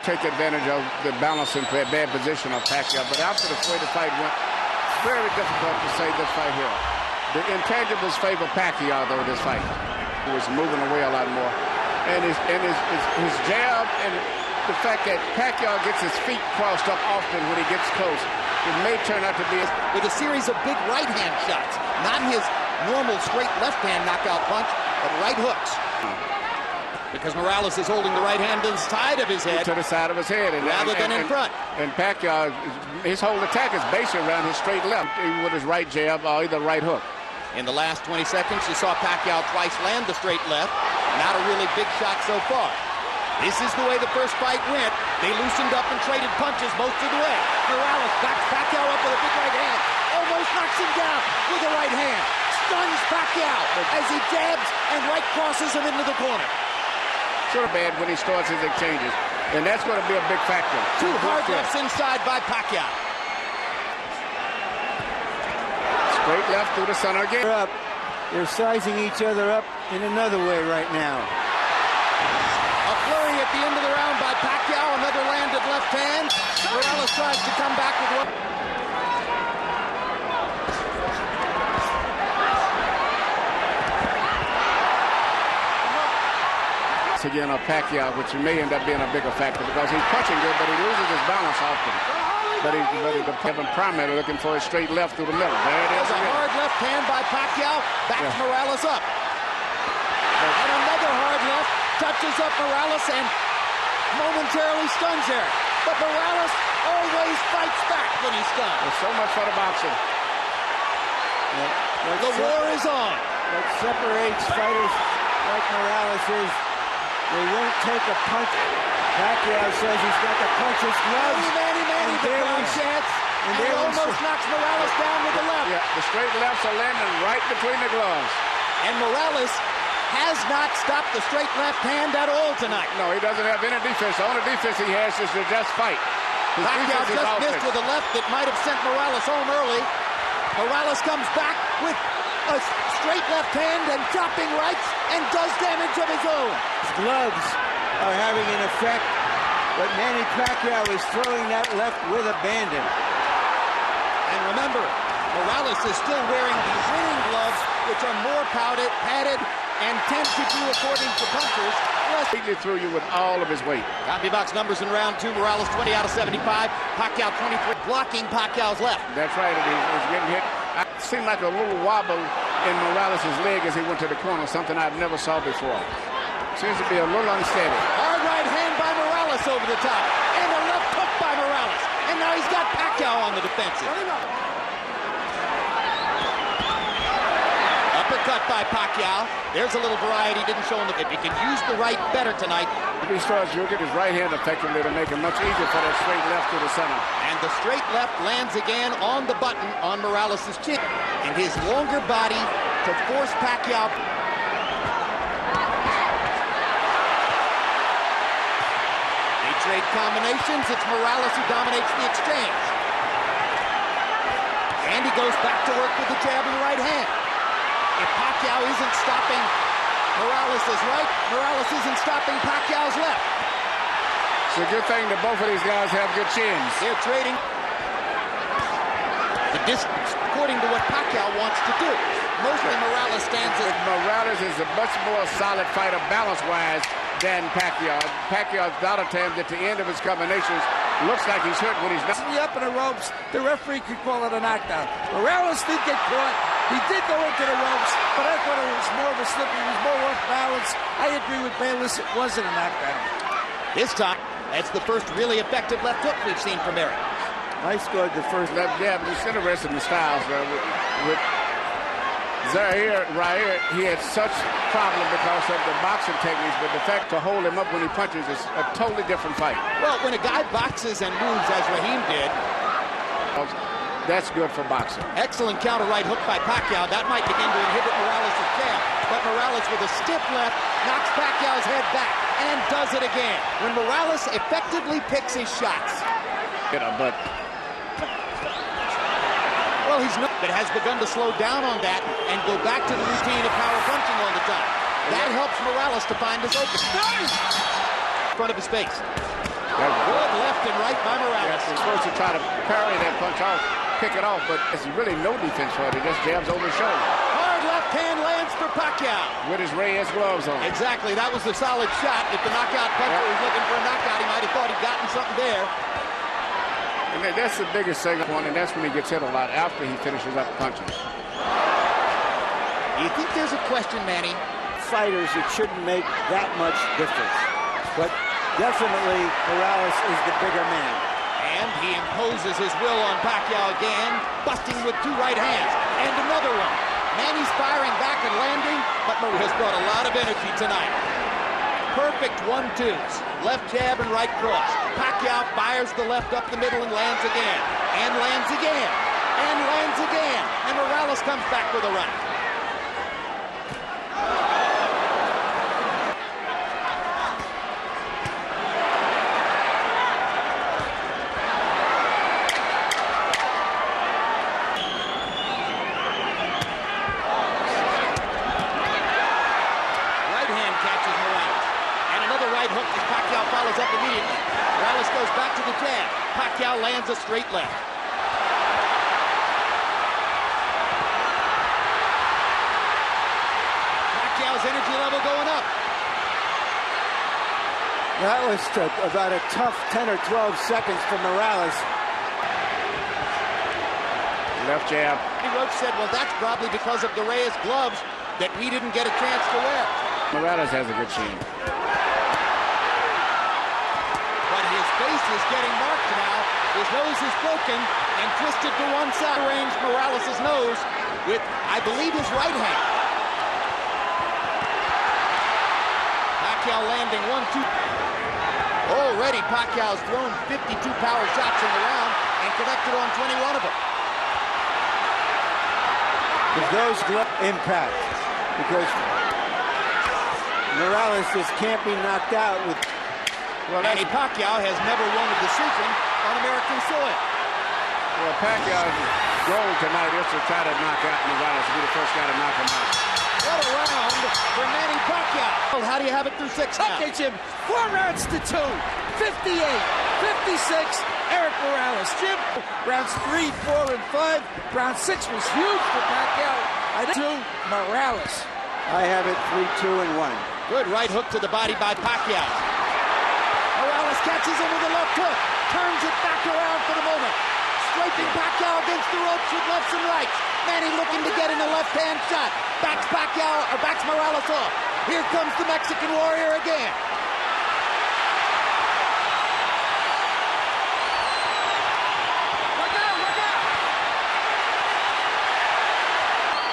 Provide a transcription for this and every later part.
take advantage of the balancing bad position of Pacquiao, but after the way the fight went, very difficult to say this fight here. The intangibles favor Pacquiao though this fight. He was moving away a lot more, and his jab and the fact that Pacquiao gets his feet crossed up often when he gets close, it may turn out to be with a series of big right hand shots, not his normal straight left hand knockout punch, but right hooks. Because Morales is holding the right hand to the side of his head. To the side of his head. Rather than in front. And Pacquiao, his whole attack is based around his straight left, with his right jab or either right hook. In the last 20 seconds, you saw Pacquiao twice land the straight left. Not a really big shot so far. This is the way the first fight went. They loosened up and traded punches most of the way. Morales backs Pacquiao up with a big right hand. Almost knocks him down with a right hand. Stuns Pacquiao as he jabs and right crosses him into the corner. Sort of bad when he starts his exchanges, and that's going to be a big factor. Two hard lefts inside by Pacquiao. Straight left through the center again. They're sizing each other up in another way right now. A flurry at the end of the round by Pacquiao. Another landed left hand. Morales tries to come back with one. Again of Pacquiao, which may end up being a bigger factor because he's punching good, but he loses his balance often. But Kevin primarily looking for his straight left through the middle. There it is. There's a hard left hand by Pacquiao. Backs Morales up. And another hard left touches up Morales and momentarily stuns Erik. But Morales always fights back when he's stunned. There's so much for the boxing. The war is on. What separates fighters like Morales is they won't take a punch. Pacquiao says he's got to punch his gloves. Manny, the crowd chants. And he almost knocks Morales down with the left. Yeah, the straight lefts are landing right between the gloves. And Morales has not stopped the straight left hand at all tonight. No, he doesn't have any defense. The only defense he has is to just fight. Pacquiao just missed with a left that might have sent Morales home early. Morales comes back with a straight left hand and chopping rights and does damage of his own. His gloves are having an effect, but Manny Pacquiao is throwing that left with abandon. And remember, Morales is still wearing the winning gloves, which are more padded and tend to do, according to punchers, he threw you with all of his weight. CompuBox numbers in round 2, Morales 20 out of 75, Pacquiao 23, blocking Pacquiao's left. That's right, he was getting hit. It seemed like a little wobble in Morales' leg as he went to the corner, something I've never saw before. Seems to be a little unsteady. Hard right hand by Morales over the top, and a left hook by Morales. And now he's got Pacquiao on the defensive. Uppercut by Pacquiao. There's a little variety, didn't show him if he can use the right better tonight. If he starts using his right hand effectively, it'll make it much easier for that straight left to the center. And the straight left lands again on the button on Morales' chin. And his longer body to force Pacquiao. They trade combinations. It's Morales who dominates the exchange. And he goes back to work with the jab and right hand. If Pacquiao isn't stopping Morales' right, Morales isn't stopping Pacquiao's left. It's a good thing that both of these guys have good chins. They're trading the distance according to what Pacquiao wants to do. Mostly Morales stands as... Morales is a much more solid fighter balance-wise than Pacquiao. Pacquiao's a lot of times at the end of his combinations looks like he's hurt when he's not. Up in the ropes, the referee could call it a knockdown. Morales did get caught. He did go into the ropes, but I thought it was more of a slip. He was more off balance. I agree with Bayless. It wasn't a knockdown. This time, that's the first really effective left hook we've seen from Erik. I scored the first. Yeah, but it's interesting the styles, bro. With Zaire, he had such problem because of the boxing techniques, but the fact to hold him up when he punches is a totally different fight. Well, when a guy boxes and moves as Raheem did, that's good for boxing. Excellent counter right hook by Pacquiao. That might begin to inhibit Morales' jab. But Morales with a stiff left knocks Pacquiao's head back and does it again. When Morales effectively picks his shots. But well, he's not, but has begun to slow down on that and go back to the routine of power punching all the time. That helps Morales to find his opening. In front of his face. Good left and right by Morales. He's supposed to try to parry that punch off, pick it off, but there's really no defense for it. He just jabs over his shoulder. Hard left hand lands for Pacquiao. With his Reyes gloves on. Exactly. That was the solid shot. If the knockout puncher was looking for a knockout, he might have thought he'd gotten something there. And that's the biggest second one, and that's when he gets hit a lot after he finishes up punches. You think there's a question, Manny? Fighters, it shouldn't make that much difference. But definitely, Morales is the bigger man. And he imposes his will on Pacquiao again, busting with two right hands. And another one. Manny's firing back and landing, but Morales has brought a lot of energy tonight. Perfect 1-2s. Left jab and right cross. Pacquiao fires the left up the middle and lands again. And lands again. And lands again. And Morales comes back with a right. Hook as Pacquiao follows up immediately. Morales goes back to the jab. Pacquiao lands a straight left. Pacquiao's energy level going up. That was about a tough 10 or 12 seconds for Morales. Left jab. Roach said, well, that's probably because of the Reyes gloves that we didn't get a chance to wear. Morales has a good chin. His face is getting marked now. His nose is broken and twisted to one side. Range Morales' nose with, I believe, his right hand. Pacquiao landing 1-2. Already Pacquiao's thrown 52 power shots in the round and connected on 21 of them. With those impact, because Morales just can't be knocked out with. Well, Manny Pacquiao has never won a decision on American soil. Well, Pacquiao's goal tonight is to try to knock out Morales, to be the first guy to knock him out. What a round for Manny Pacquiao. Well, how do you have it through 6 now? Okay, Jim. 4 rounds to 2. 58, 56, Erik Morales. Jim, rounds 3, 4, and 5. Round 6 was huge for Pacquiao. To Morales. I have it 3-2 and 1. Good right hook to the body by Pacquiao. Morales catches him with a left hook, turns it back around for the moment. Scraping Pacquiao against the ropes with lefts and rights. Manny looking to get in a left-hand shot. Backs Morales off. Here comes the Mexican Warrior again.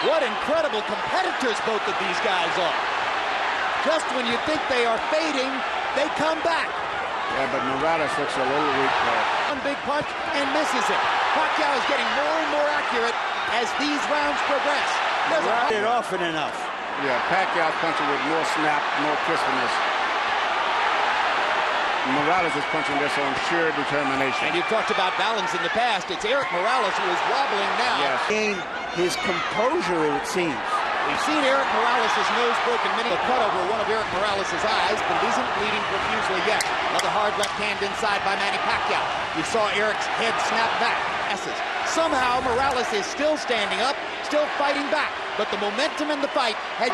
What incredible competitors both of these guys are. Just when you think they are fading, they come back. Yeah, but Morales looks a little weak there. One big punch and misses it. Pacquiao is getting more and more accurate as these rounds progress. Not it often enough. Yeah, Pacquiao punching with more snap, more crispness. Morales is punching this on sheer determination. And you've talked about balance in the past. It's Erik Morales who is wobbling now. Yes. Gain his composure, it seems. We've seen Erik Morales' nose broken, many a cut over one of Erik Morales' eyes, but it isn't bleeding profusely yet. Another hard left hand inside by Manny Pacquiao. You saw Erik's head snap back. Somehow Morales is still standing up, still fighting back, but the momentum in the fight had...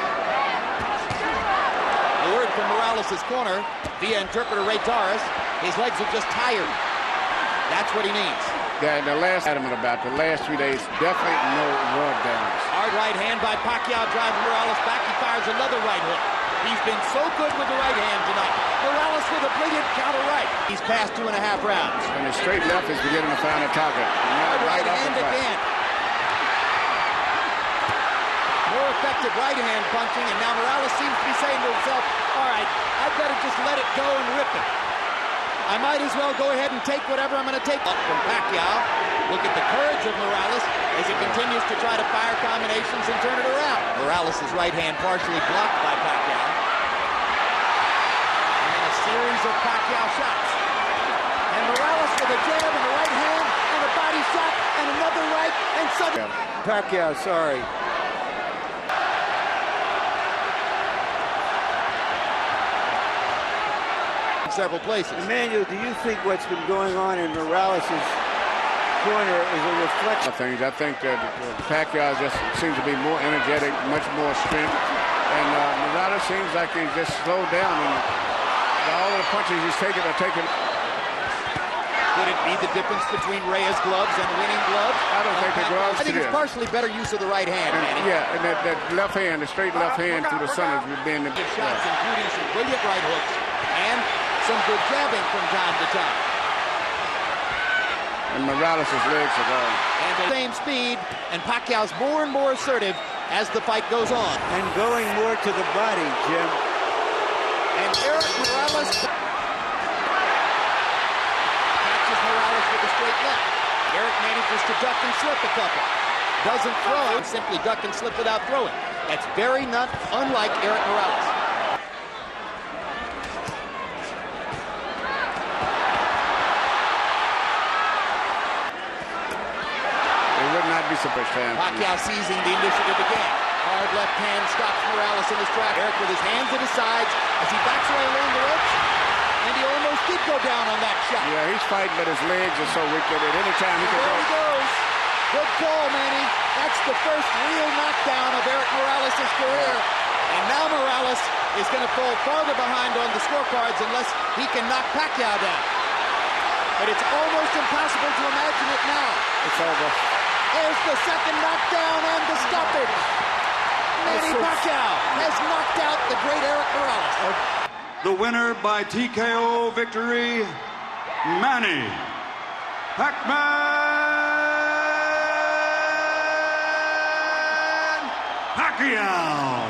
The word from Morales' corner via interpreter Ray Torres, his legs are just tired. That's what he needs. Yeah, the last adamant about the last 3 days, definitely no rub downs. Hard right hand by Pacquiao drives Morales back. He fires another right hook. He's been so good with the right hand tonight. Morales with a brilliant counter right. He's passed 2.5 rounds. And his straight left is beginning to find a target. Hard right hand again. More effective right hand punching, and now Morales seems to be saying to himself, all right, I better just let it go and rip it. I might as well go ahead and take whatever I'm going to take. Up from Pacquiao. Look at the courage of Morales as he continues to try to fire combinations and turn it around. Morales' right hand partially blocked by Pacquiao. And then a series of Pacquiao shots. And Morales with a jab in the right hand and a body shot and another right and suddenly... Pacquiao, sorry. several places. Emmanuel, do you think what's been going on in Morales' corner is a reflection? I think that Pacquiao just seems to be more energetic, much more strength, and Morales seems like he's just slowed down, and all of the punches he's taking are taken. Could it be the difference between Reyes' gloves and winning gloves? I don't think the gloves. I think it's partially better use of the right hand, Manny. Yeah, and that left hand, the straight left hand through the center has been the good shots, including some brilliant right hooks and some good jabbing from time to time. And Morales' legs are gone. And the same speed, and Pacquiao's more and more assertive as the fight goes on. And going more to the body, Jim. And Erik Morales catches Morales with a straight left. Erik manages to duck and slip a couple. Doesn't throw, simply duck and slip without throwing. That's very not unlike Erik Morales. It would not be surprised. Pacquiao seizing the initiative again. Hard left hand stops Morales in his track. Erik with his hands at his sides as he backs away along the ropes. And he almost did go down on that shot. Yeah, he's fighting, but his legs are so weak that at any time he can go. There he goes. Good call, Manny. That's the first real knockdown of Erik Morales' career. And now Morales is going to fall farther behind on the scorecards unless he can knock Pacquiao down. But it's almost impossible to imagine it now. It's over. There's the second knockdown and the stoppage. Manny Pacquiao has knocked out the great Erik Morales. The winner by TKO victory, Manny Pacquiao.